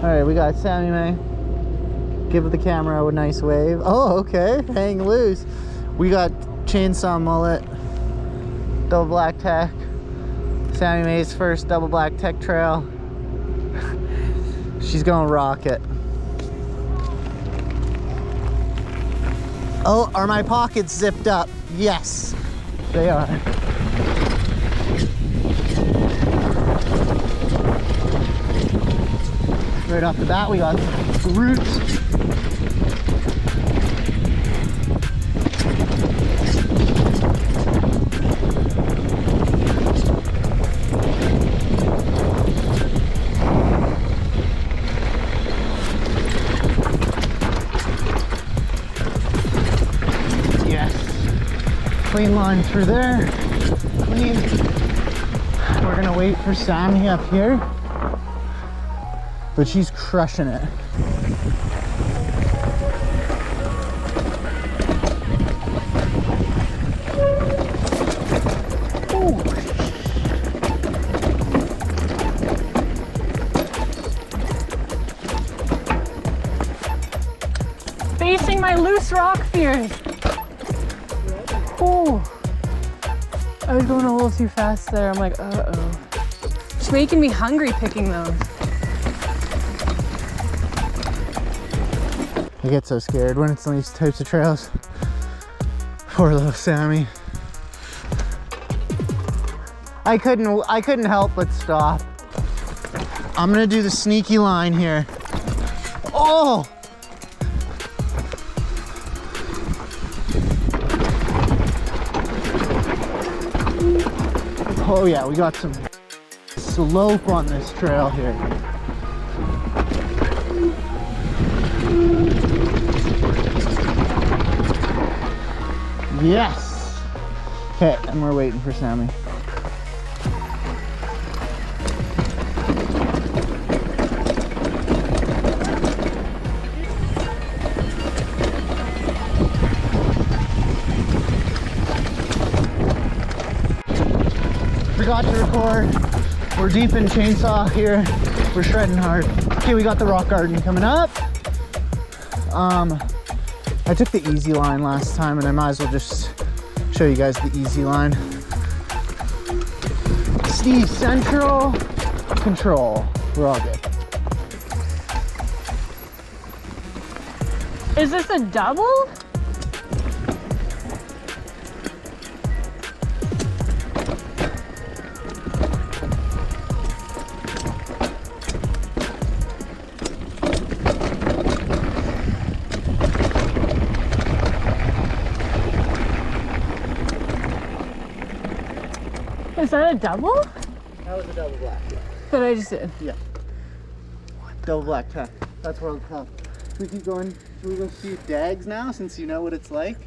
Alright, we got Sammie May. Give the camera a nice wave. Oh, okay. Hang loose. We got Chainsaw Mullet. Double black tech. Sammie May's first double black tech trail. She's going rocket. Oh, are my pockets zipped up? Yes, they are. Right off the bat, we got roots. Clean line through there. Clean. We're gonna wait for Sammie up here, but she's crushing it. Ooh. Facing my loose rock fears. Oh, I was going a little too fast there. I'm like, uh-oh. It's making me hungry picking those. I get so scared when it's on these types of trails. Poor little Sammie. I couldn't help but stop. I'm gonna do the sneaky line here. Oh! Oh yeah, we got some slope on this trail here. Yes! Okay, and we're waiting for Sammie. Forgot to record. We're deep in chainsaw here. We're shredding hard. Okay, we got the rock garden coming up. I took the easy line last time and I might as well just show you guys the easy line. Steve Central, control. We're all good. Is this a double? Is that a double? That was a double black. That I just did. Yeah. Double black tech. That's World Cup. We keep going. Should we go see Dags now since you know what it's like?